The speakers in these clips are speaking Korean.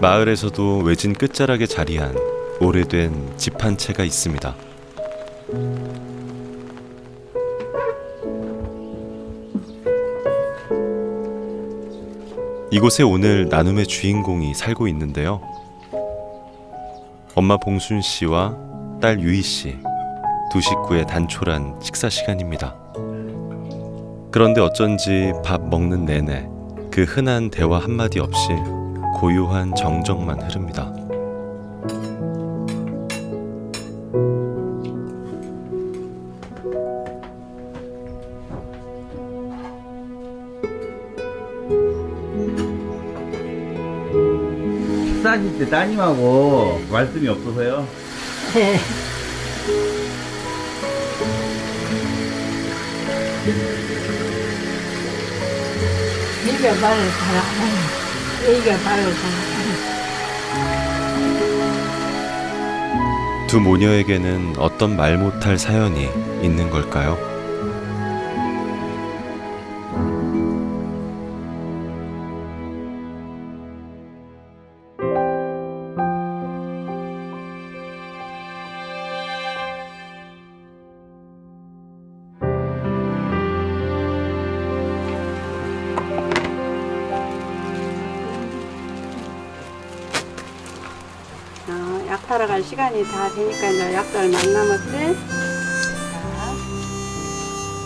마을에서도 외진 끝자락에 자리한 오래된 집 한 채가 있습니다. 이곳에 오늘 나눔의 주인공이 살고 있는데요. 엄마 봉순 씨와 딸 유희 씨, 두 식구의 단촐한 식사 시간입니다. 그런데 어쩐지 밥 먹는 내내 그 흔한 대화 한마디 없이 고요한 정적만 흐릅니다. 식사하실 때 따님하고 말씀이 없어서요? 네. 이게 말을 잘하네. 이게 말을 잘하네. 두 모녀에게는 어떤 말 못할 사연이 있는 걸까요? 약 타러 갈 시간이 다 되니까 이제 약도 얼마 안 남았지?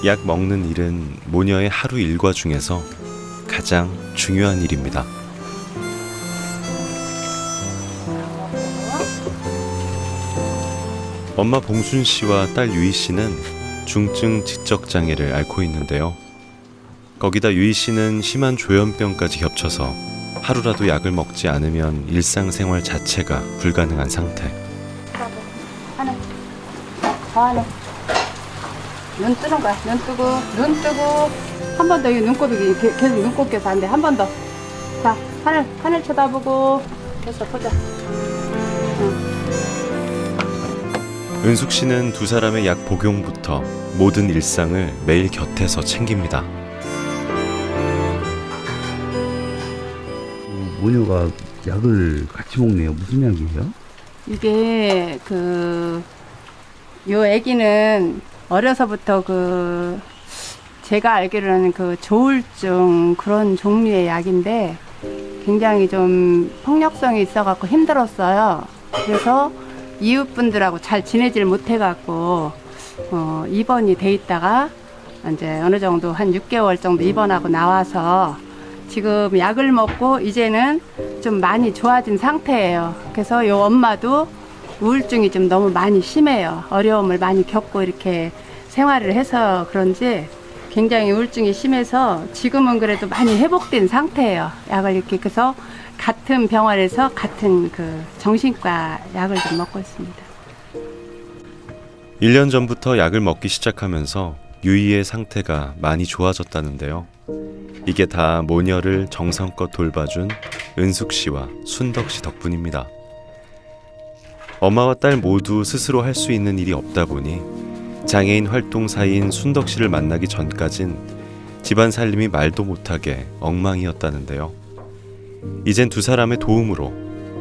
약 먹는 일은 모녀의 하루 일과 중에서 가장 중요한 일입니다. 엄마 봉순 씨와 딸 유희 씨는 중증 지적장애를 앓고 있는데요. 거기다 유희 씨는 심한 조현병까지 겹쳐서 하루라도 약을 먹지 않으면 일상생활 자체가 불가능한 상태. 하나, 더 하나. 눈 뜨는 거야. 눈 뜨고. 한 번 더 이 눈곱이 계속 눈곱 껴서 안 돼. 한 번 더. 자, 하늘 쳐다보고. 됐어, 보자. 은숙 씨는 두 사람의 약 복용부터 모든 일상을 매일 곁에서 챙깁니다. 모녀가 약을 같이 먹네요. 무슨 약이에요? 이게 요 애기는 어려서부터 제가 알기로는 조울증 그런 종류의 약인데 굉장히 좀 폭력성이 있어갖고 힘들었어요. 그래서 이웃분들하고 잘 지내질 못해갖고 입원이 돼 있다가 이제 어느 정도 한 6개월 정도 입원하고 나와서 지금 약을 먹고 이제는 좀 많이 좋아진 상태예요. 그래서 요 엄마도 우울증이 좀 너무 많이 심해요. 어려움을 많이 겪고 이렇게 생활을 해서 그런지 굉장히 우울증이 심해서 지금은 그래도 많이 회복된 상태예요. 약을 이렇게 해서 같은 병원에서 같은 정신과 약을 좀 먹고 있습니다. 1년 전부터 약을 먹기 시작하면서 유희의 상태가 많이 좋아졌다는데요. 이게 다 모녀를 정성껏 돌봐준 은숙 씨와 순덕 씨 덕분입니다. 엄마와 딸 모두 스스로 할 수 있는 일이 없다 보니 장애인 활동사인 순덕 씨를 만나기 전까진 집안 살림이 말도 못하게 엉망이었다는데요. 이젠 두 사람의 도움으로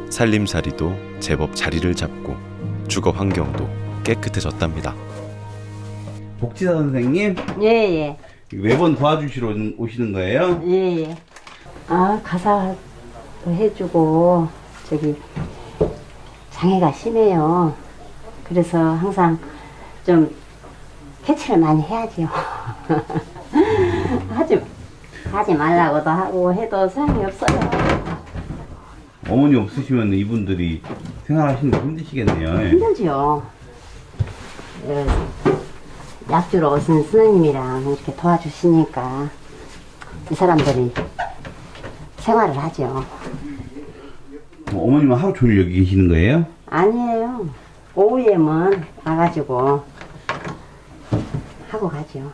살림살이도 제법 자리를 잡고 주거 환경도 깨끗해졌답니다. 복지사 선생님? 예. 매번 도와주시러 오시는 거예요? 예. 가사도 해주고 장애가 심해요. 그래서 항상 좀 캐치를 많이 해야지요. 하지 말라고도 하고 해도 소용이 없어요. 어머니 없으시면 이분들이 생활하시는 게 힘드시겠네요. 힘들지요. 약주로 오신 스님이랑 이렇게 도와주시니까 이 사람들이 생활을 하죠. 어머님은 하루 종일 여기 계시는 거예요? 아니에요. 오후에만 와가지고 하고 가죠.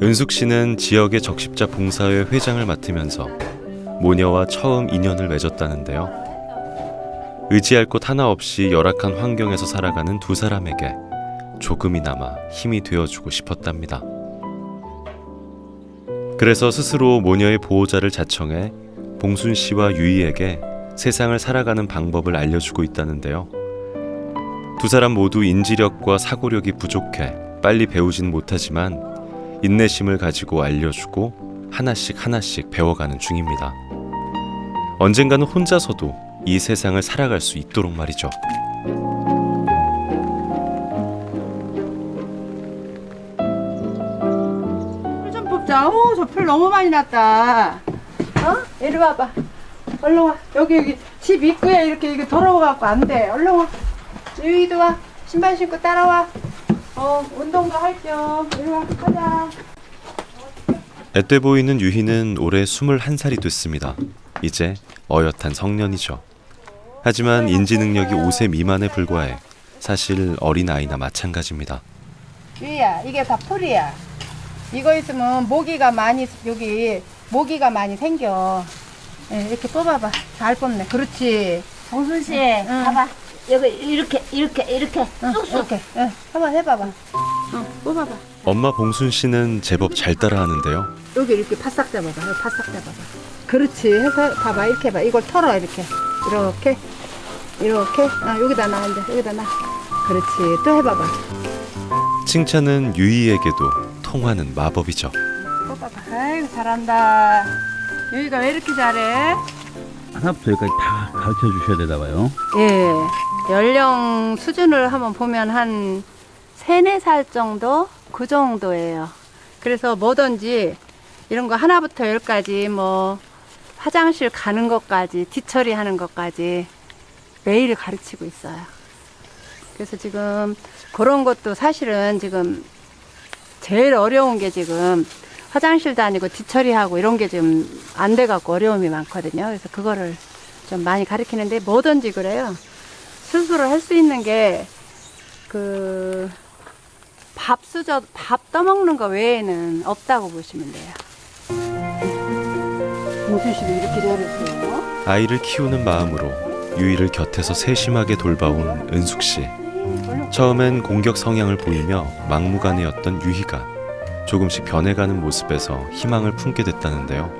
은숙 씨는 지역의 적십자 봉사회 회장을 맡으면서 모녀와 처음 인연을 맺었다는데요. 의지할 곳 하나 없이 열악한 환경에서 살아가는 두 사람에게 조금이나마 힘이 되어주고 싶었답니다. 그래서 스스로 모녀의 보호자를 자청해 봉순 씨와 유이에게 세상을 살아가는 방법을 알려주고 있다는데요. 두 사람 모두 인지력과 사고력이 부족해 빨리 배우진 못하지만 인내심을 가지고 알려주고 하나씩 배워가는 중입니다. 언젠가는 혼자서도 이 세상을 살아갈 수 있도록 말이죠. 풀 좀 뽑자. 저 풀 너무 많이 났다. 이리 와봐. 얼른 와. 여기 집 입구에 이렇게 더러워갖고 안 돼. 얼른 와. 유이도 와. 신발 신고 따라와. 운동도 할 겸. 이리 와. 가자. 앳돼 보이는 유희는 올해 21살이 됐습니다. 이제 어엿한 성년이죠. 하지만 인지 능력이 5세 미만에 불과해 사실 어린아이나 마찬가지입니다. 유이야, 이게 다 풀이야. 이거 있으면 모기가 많이 생겨. 이렇게 뽑아봐. 잘 뽑네. 그렇지. 봉순 씨, 봐봐. 여기 이렇게 쑥쑥. 이렇게. 한번 해봐봐. 뽑아봐. 엄마 봉순 씨는 제법 잘 따라하는데요. 여기 이렇게 바싹 잡아봐. 여기 바싹 잡아봐. 그렇지. 해서 봐봐. 이렇게 해봐. 이걸 털어 이렇게. 이렇게. 여기다 놔. 이제 여기다 놔. 그렇지. 또 해봐봐. 칭찬은 유희에게도 통하는 마법이죠. 뽑아봐. 아이고 잘한다. 유이가 왜 이렇게 잘해? 하나부터 여기까지 다 가르쳐 주셔야 되나 봐요. 예. 연령 수준을 한번 보면 한 3, 4살 정도? 그 정도예요. 그래서 뭐든지 이런 거 하나부터 10까지 뭐 화장실 가는 것까지 뒤처리 하는 것까지 매일 가르치고 있어요. 그래서 지금 그런 것도 사실은 지금 제일 어려운 게 지금 화장실 다니고 뒤처리하고 이런 게 지금 안 돼갖고 어려움이 많거든요. 그래서 그거를 좀 많이 가르치는데 뭐든지 그래요. 스스로 할 수 있는 게 밥 떠먹는 거 외에는 없다고 보시면 돼요. 봉순 씨도 이렇게 잘했어요. 아이를 키우는 마음으로 유희를 곁에서 세심하게 돌봐온 은숙 씨. 처음엔 공격 성향을 보이며 막무가내였던 유희가 조금씩 변해가는 모습에서 희망을 품게 됐다는데요.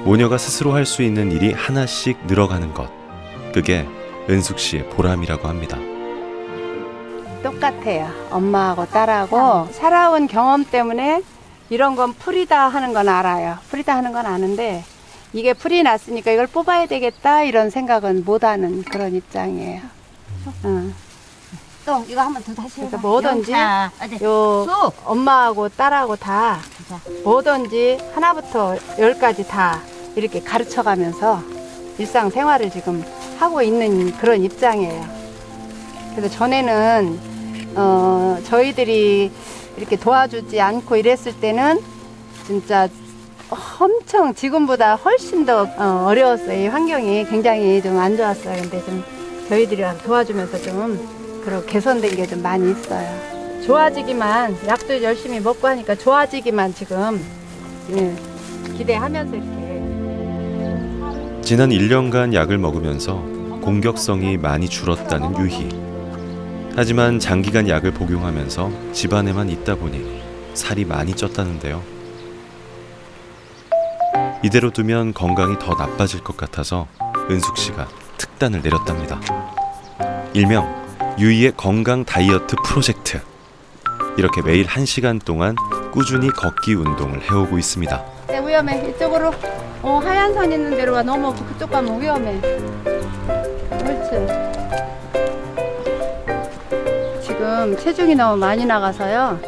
모녀가 스스로 할 수 있는 일이 하나씩 늘어가는 것. 그게 은숙 씨의 보람이라고 합니다. 똑같아요. 엄마하고 딸하고 살아온 경험 때문에 이런 건 풀이다 하는 건 알아요. 풀이다 하는 건 아는데 이게 풀이 났으니까 이걸 뽑아야 되겠다 이런 생각은 못하는 그런 입장이에요. 또 이거 한번 더 다시 해봐. 그러니까 뭐든지 영차, 어디? 요 쑥. 엄마하고 딸하고 다 뭐든지 하나부터 10까지 다 이렇게 가르쳐가면서 일상생활을 지금 하고 있는 그런 입장이에요. 그래서 전에는 저희들이 이렇게 도와주지 않고 이랬을 때는 진짜 엄청 지금보다 훨씬 더 어려웠어요. 이 환경이 굉장히 좀 안 좋았어요. 근데 좀 저희들이 도와주면서 좀 그런 개선된 게 좀 많이 있어요. 좋아지기만, 약도 열심히 먹고 하니까 좋아지기만 지금 기대하면서 이렇게. 지난 1년간 약을 먹으면서 공격성이 많이 줄었다는 유희. 하지만 장기간 약을 복용하면서 집안에만 있다 보니 살이 많이 쪘다는데요. 이대로 두면 건강이 더 나빠질 것 같아서 은숙 씨가 특단을 내렸답니다. 일명 유희의 건강 다이어트 프로젝트. 이렇게 매일 1시간 동안 꾸준히 걷기 운동을 해오고 있습니다. 네, 위험해. 이쪽으로 하얀 선 있는 데로 와. 너무 그쪽 가면 위험해. 그렇지. 지금 체중이 너무 많이 나가서요.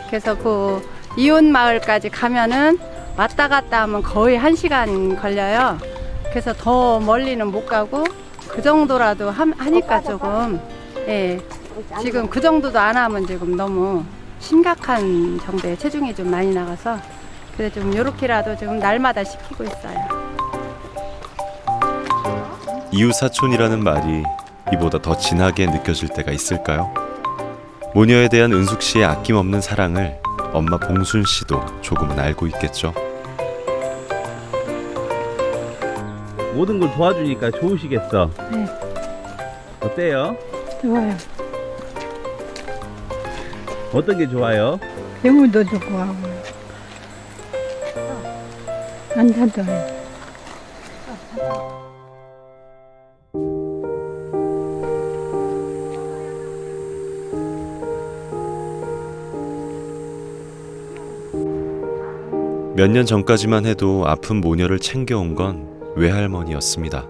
그래서 그 이웃마을까지 가면은 왔다 갔다 하면 거의 1시간 걸려요. 그래서 더 멀리는 못 가고 그 정도라도 하니까 조금 지금 그 정도도 안 하면 지금 너무 심각한 정도의 체중이 좀 많이 나가서 그래서 좀 요렇게라도 지금 날마다 시키고 있어요. 이웃사촌이라는 말이 이보다 더 진하게 느껴질 때가 있을까요? 모녀에 대한 은숙 씨의 아낌없는 사랑을 엄마 봉순 씨도 조금은 알고 있겠죠. 모든 걸 도와주니까 좋으시겠어. 네. 어때요? 좋아요. 어떤 게 좋아요? 영혼도 좋고 하고. 안전도 해요. 몇 년 전까지만 해도 아픈 모녀를 챙겨온 건 외할머니였습니다.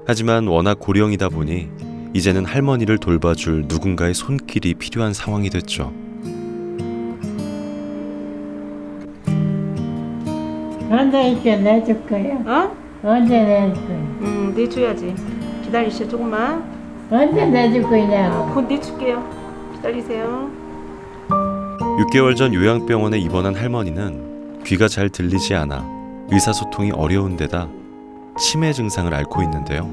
하지만 워낙 고령이다 보니 이제는 할머니를 돌봐줄 누군가의 손길이 필요한 상황이 됐죠. 언제 이렇게 내줄 거야? 어? 언제 내줄 거야? 내줘야지. 기다리시죠, 조금만. 언제 내줄 거냐고. 곧 내줄게요. 기다리세요. 6개월 전 요양병원에 입원한 할머니는 귀가 잘 들리지 않아 의사소통이 어려운 데다 치매 증상을 앓고 있는데요.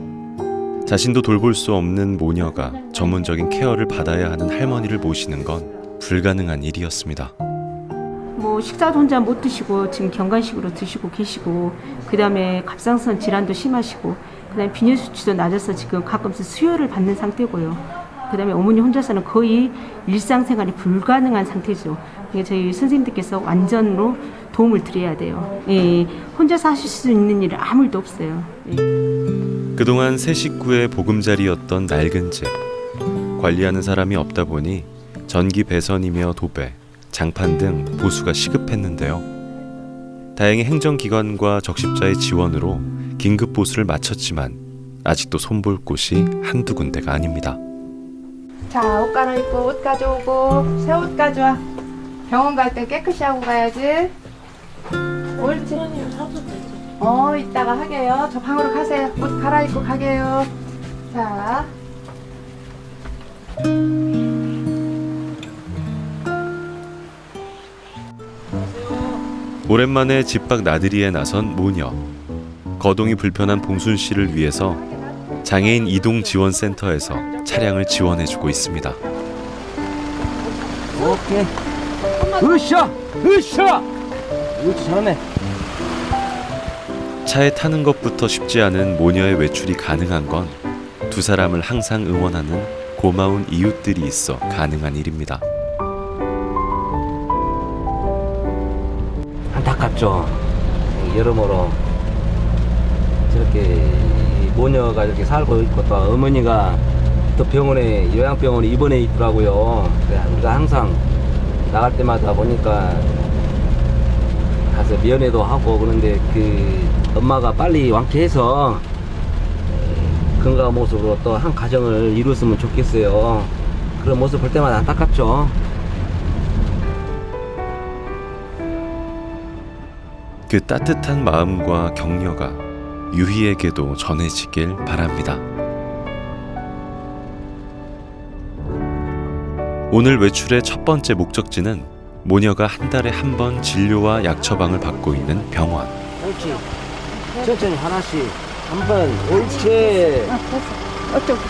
자신도 돌볼 수 없는 모녀가 전문적인 케어를 받아야 하는 할머니를 모시는 건 불가능한 일이었습니다. 뭐 식사도 혼자 못 드시고 지금 경간식으로 드시고 계시고 그다음에 갑상선 질환도 심하시고 그다음에 비뇨 수치도 낮아서 지금 가끔씩 수혈을 받는 상태고요. 그다음에 어머니 혼자서는 거의 일상생활이 불가능한 상태죠. 그러니까 저희 선생님들께서 완전으로 도움을 드려야 돼요. 예, 혼자서 하실 수 있는 일은 아무 일도 없어요. 예. 그동안 세 식구의 보금자리였던 낡은 집. 관리하는 사람이 없다 보니 전기 배선이며 도배, 장판 등 보수가 시급했는데요. 다행히 행정기관과 적십자의 지원으로 긴급 보수를 마쳤지만 아직도 손볼 곳이 한두 군데가 아닙니다. 자, 옷 갈아입고 옷 가져오고 새 옷 가져와. 병원 갈 때 깨끗이 하고 가야지. 옳지. 이따가 하게요. 저 방으로 가세요. 옷 갈아입고 가게요. 자. 오랜만에 집 밖 나들이에 나선 모녀. 거동이 불편한 봉순 씨를 위해서 장애인 이동 지원 센터에서 차량을 지원해주고 있습니다. 오케이. 으쌰! 으쌰! 으쌰 잘하네. 차에 타는 것부터 쉽지 않은 모녀의 외출이 가능한 건 두 사람을 항상 응원하는 고마운 이웃들이 있어 가능한 일입니다. 안타깝죠. 여러모로 저렇게 모녀가 이렇게 살고 있고 또 어머니가 또 병원에 요양병원에 입원해 있더라고요. 그래 우리가 항상 나갈 때마다 보니까 가서 면회도 하고 그런데 그 엄마가 빨리 완쾌해서 건강한 모습으로 또 한 가정을 이루었으면 좋겠어요. 그런 모습 볼 때마다 안타깝죠. 그 따뜻한 마음과 격려가 유희에게도 전해지길 바랍니다. 오늘 외출의 첫 번째 목적지는 모녀가 한 달에 한 번 진료와 약 처방을 받고 있는 병원. 옳지. 천천히 하나씩 한 번. 옳지. 어쩌고.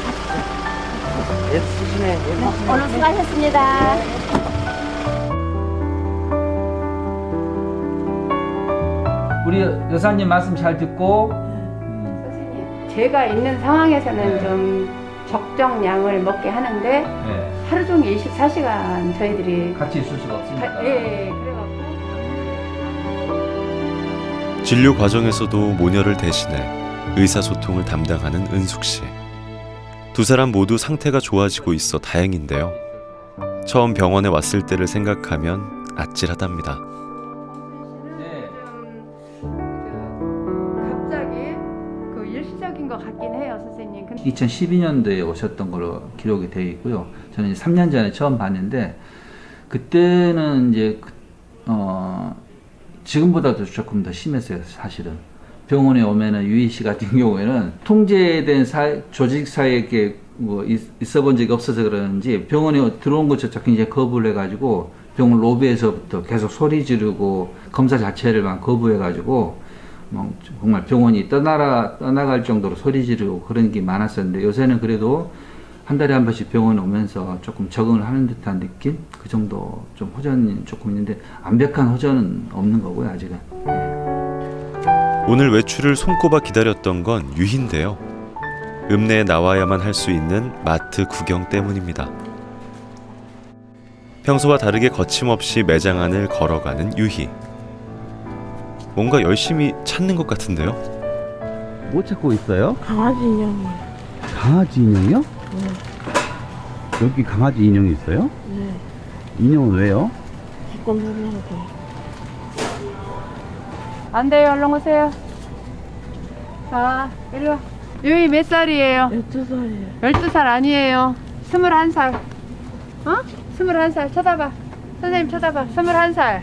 애쓰시네. 오늘 수고하셨습니다. 우리 여사님 말씀 잘 듣고 선생님, 제가 있는 상황에서는 좀 적정량을 먹게 하는데 네, 하루 종일 24시간 저희들이 같이 있을 수가 없으니까. 그래갖고 진료 과정에서도 모녀를 대신해 의사소통을 담당하는 은숙 씨. 두 사람 모두 상태가 좋아지고 있어 다행인데요. 처음 병원에 왔을 때를 생각하면 아찔하답니다. 네. 갑자기 그 일시적인 것 같긴 해요, 선생님. 2012년도에 오셨던 걸로 기록이 되어 있고요. 저는 이제 3년 전에 처음 봤는데 그때는 이제 지금보다도 조금 더 심했어요, 사실은. 병원에 오면은 유희 씨 같은 경우에는 통제된 조직 사이에 뭐 있어 본 적이 없어서 그러는지 병원에 들어온 것조차 굉장히 거부를 해가지고 병원 로비에서부터 계속 소리 지르고 검사 자체를 막 거부해가지고 뭐 정말 병원이 떠나갈 정도로 소리 지르고 그런 게 많았었는데 요새는 그래도 한 달에 한 번씩 병원에 오면서 조금 적응을 하는 듯한 느낌? 그 정도 좀 호전이 조금 있는데 완벽한 호전은 없는 거고요, 아직은. 오늘 외출을 손꼽아 기다렸던 건 유희인데요. 읍내에 나와야만 할 수 있는 마트 구경 때문입니다. 평소와 다르게 거침없이 매장 안을 걸어가는 유희. 뭔가 열심히 찾는 것 같은데요. 뭐 찾고 있어요? 강아지 인형이요. 강아지 인형이요? 네. 여기 강아지 인형이 있어요? 네. 인형은 왜요? 조금 설명돼. 안 돼요. 얼른 오세요. 자, 이리 와. 유이 몇 살이에요? 12살이에요. 12살 아니에요. 21살. 어? 21살. 쳐다봐. 선생님 쳐다봐. 21살.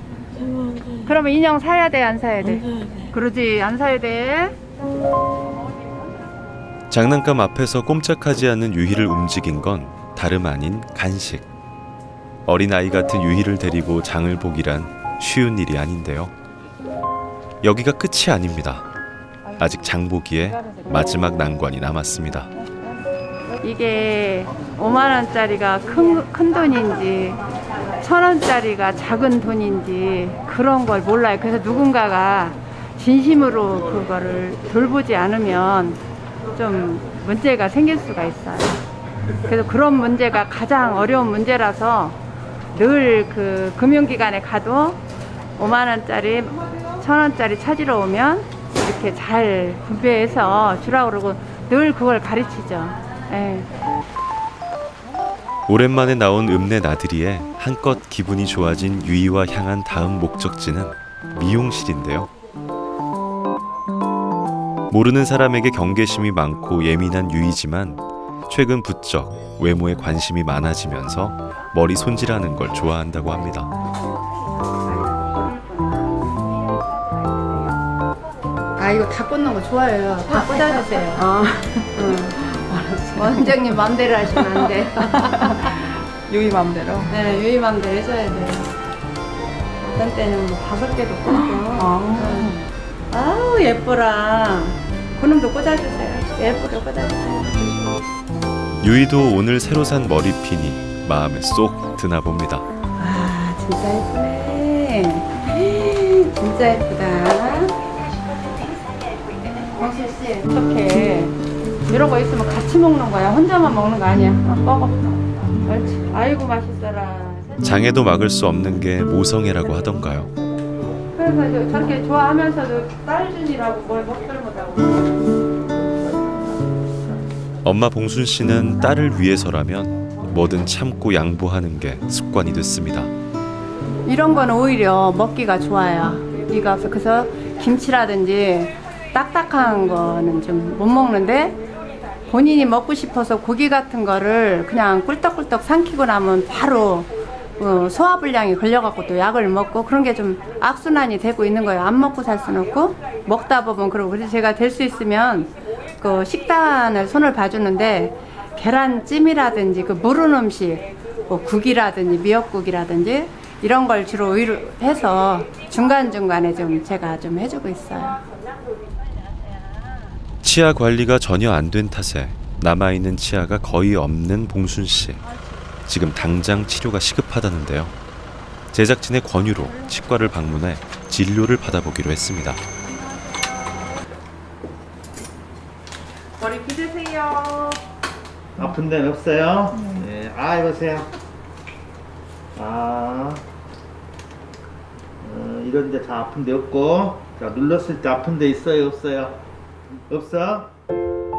그러면 인형 사야 돼, 안 사야 돼? 안 사야 돼. 그러지, 안 사야 돼. 장난감 앞에서 꼼짝하지 않는 유희를 움직인 건 다름 아닌 간식. 어린아이 같은 유희를 데리고 장을 보기란 쉬운 일이 아닌데요. 여기가 끝이 아닙니다. 아직 장보기에 마지막 난관이 남았습니다. 이게 5만 원짜리가 큰 돈인지 1,000원짜리가 작은 돈인지 그런 걸 몰라요. 그래서 누군가가 진심으로 그거를 돌보지 않으면 좀 문제가 생길 수가 있어요. 그래서 그런 문제가 가장 어려운 문제라서 늘 그 금융기관에 가도 5만 원짜리, 1,000원짜리 찾으러 오면 이렇게 잘 분배해서 주라고 그러고 늘 그걸 가르치죠. 예. 오랜만에 나온 읍내 나들이에 한껏 기분이 좋아진 유희와 향한 다음 목적지는 미용실인데요. 모르는 사람에게 경계심이 많고 예민한 유희지만 최근 부쩍 외모에 관심이 많아지면서 머리 손질하는 걸 좋아한다고 합니다. 아, 이거 다 꽂는 거 좋아해요. 다 꽂아주세요. 원장님 맘대로 하시면 안 돼. 유희 맘대로. 네, 유희 맘대로 해줘야 돼요. 어떤 때는 뭐 5개도 꽂고. 아우, 예뻐라. 그놈도 꽂아주세요. 예쁘게 꽂아주세요. 유희도 오늘 새로 산 머리핀이 마음에 쏙 드나 봅니다. 아, 진짜 예쁘네. 진짜 예쁘다. 광실 씨, 어떡해. 이런 거 있으면 같이 먹는 거야. 혼자만 먹는 거 아니야. 먹어. 옳지. 아이고, 맛있어라. 장애도 막을 수 없는 게 모성애라고 하던가요. 그래서 저렇게 좋아하면서도 딸준이라고 뭘 먹들 못하고. 엄마 봉순 씨는 딸을 위해서라면 뭐든 참고 양보하는 게 습관이 됐습니다. 이런 거는 오히려 먹기가 좋아요. 이가 그래서 김치라든지 딱딱한 거는 좀 못 먹는데 본인이 먹고 싶어서 고기 같은 거를 그냥 꿀떡꿀떡 삼키고 나면 바로 소화불량이 걸려갖고 또 약을 먹고 그런 게 좀 악순환이 되고 있는 거예요. 안 먹고 살 수는 없고 먹다 보면 그러고 그래서 제가 될 수 있으면 그 식단을 손을 봐주는데 계란찜이라든지 그 무른 음식 뭐 국이라든지 미역국이라든지 이런 걸 주로 해서 중간중간에 좀 제가 좀 해주고 있어요. 치아 관리가 전혀 안 된 탓에 남아있는 치아가 거의 없는 봉순 씨. 지금 당장 치료가 시급하다는데요. 제작진의 권유로 치과를 방문해 진료를 받아보기로 했습니다. 머리 빗으세요. 아픈 데는 없어요? 네. 아, 이보세요. 이런 데 다 아픈 데 없고. 자, 눌렀을 때 아픈 데 있어요? 없어요? 없어?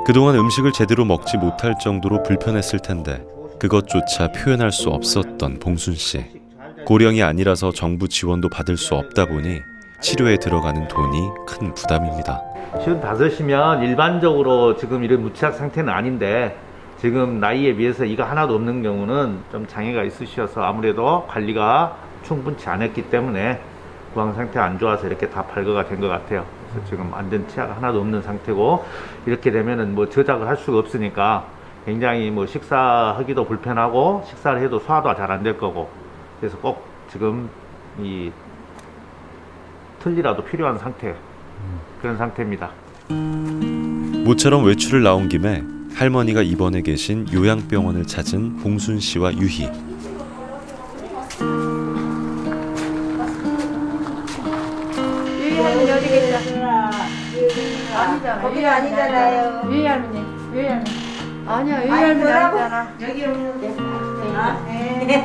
그동안 음식을 제대로 먹지 못할 정도로 불편했을 텐데 그것조차 표현할 수 없었던 봉순 씨. 고령이 아니라서 정부 지원도 받을 수 없다 보니 치료에 들어가는 돈이 큰 부담입니다. 55이면 일반적으로 지금 이런 무취학 상태는 아닌데 지금 나이에 비해서 이가 하나도 없는 경우는 좀 장애가 있으셔서 아무래도 관리가 충분치 않았기 때문에 구강 상태가 안 좋아서 이렇게 다 발거가 된 것 같아요. 그래서 지금 완전 치아가 하나도 없는 상태고 이렇게 되면은 뭐 저작을 할 수가 없으니까 굉장히 뭐 식사하기도 불편하고 식사를 해도 소화도 잘 안 될 거고 그래서 꼭 지금 이 틀니라도 필요한 상태 그런 상태입니다. 모처럼 외출을 나온 김에 할머니가 입원해 계신 요양병원을 찾은 봉순 씨와 유희. 유희 할머니 어디 계셔? 아니잖아. 거기 아니잖아요. 유희 할머니. 유희 할머니. 아니야. 유희 할머니 아니잖아. 여기 없는데. 네.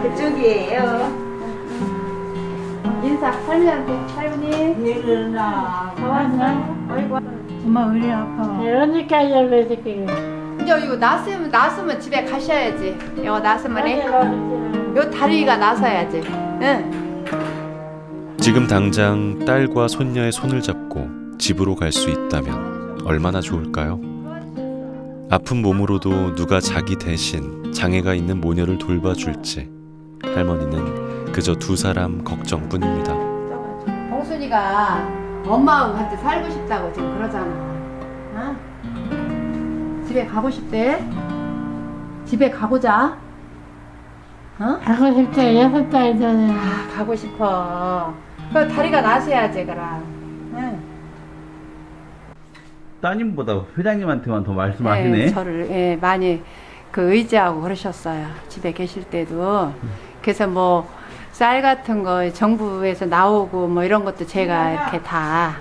그쪽이에요. 인사 할머니한테. 할머니. 일어나. 좋았어? 어이구. 엄마 의리 아파. 그러니까 열매 새끼. 이제 이거 났으면 집에 가셔야지. 이거 났으면 해. 요 다리가 나서야지. 응. 지금 당장 딸과 손녀의 손을 잡고 집으로 갈 수 있다면 얼마나 좋을까요? 아픈 몸으로도 누가 자기 대신 장애가 있는 모녀를 돌봐줄지 할머니는 그저 두 사람 걱정뿐입니다. 봉순이가 엄마하고 같이 살고 싶다고 지금 그러잖아. 어? 집에 가고 싶대. 집에 가보자. 어? 가고 싶다. 6달 전에. 아, 가고 싶어. 그 다리가 나서야지 그럼. 응. 따님보다 회장님한테만 더 말씀하시네. 예, 저를 많이 그 의지하고 그러셨어요. 집에 계실 때도. 그래서 뭐 쌀 같은 거 정부에서 나오고 뭐 이런 것도 제가 이렇게 다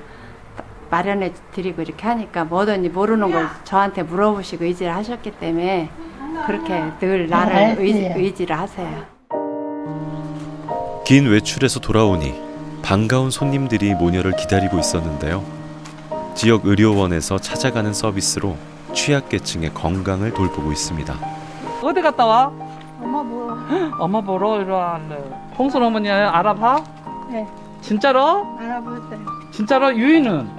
마련해 드리고 이렇게 하니까 뭐든지 모르는 걸 저한테 물어보시고 의지를 하셨기 때문에 그렇게 늘 나를 의지를 하세요. 긴 외출에서 돌아오니 반가운 손님들이 모녀를 기다리고 있었는데요. 지역 의료원에서 찾아가는 서비스로 취약계층의 건강을 돌보고 있습니다. 어디 갔다 와? 엄마 뭐? 엄마 보러 이리 왔네. 홍순 어머니 알아봐? 네. 진짜로? 알아보세요. 진짜로? 유이는?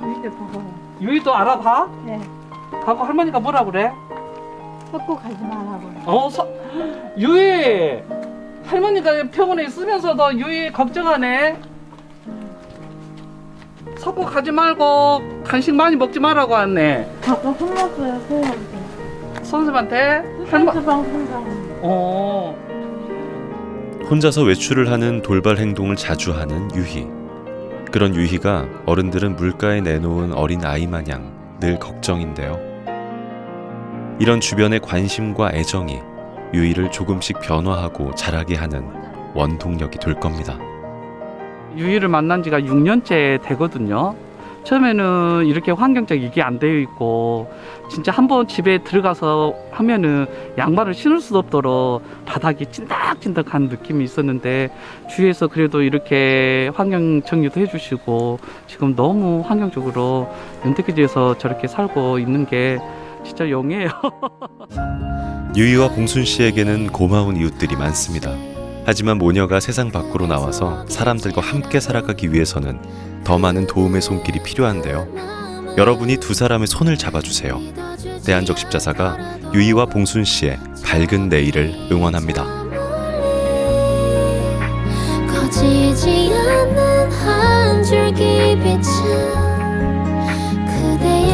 유이도 보고. 유이도 알아봐? 네. 가고 할머니가 뭐라 그래? 섞고 가지 말라고. 유이! 할머니가 병원에 있으면서도 유이 걱정하네. 섞고 가지 말고 간식 많이 먹지 말라고 하네. 아까 혼났어요. 선생님한테? 혼자서 외출을 하는 돌발 행동을 자주 하는 유희. 그런 유희가 어른들은 물가에 내놓은 어린 아이 마냥 늘 걱정인데요. 이런 주변의 관심과 애정이 유희를 조금씩 변화하고 자라게 하는 원동력이 될 겁니다. 유희를 만난 지가 6년째 되거든요. 처음에는 이렇게 환경적이게 안 되어 있고 진짜 한번 집에 들어가서 하면은 양말을 신을 수도 없도록 바닥이 찐득찐득한 느낌이 있었는데 주위에서 그래도 이렇게 환경 정리도 해주시고 지금 너무 환경적으로 연대기지에서 저렇게 살고 있는 게 진짜 영예요. 유희와 봉순 씨에게는 고마운 이웃들이 많습니다. 하지만 모녀가 세상 밖으로 나와서 사람들과 함께 살아가기 위해서는 더 많은 도움의 손길이 필요한데요. 여러분이 두 사람의 손을 잡아주세요. 대한적 십자사가 유희와 봉순 씨의 밝은 내일을 응원합니다. 꺼지지 않는 한 줄기 빛은 그대의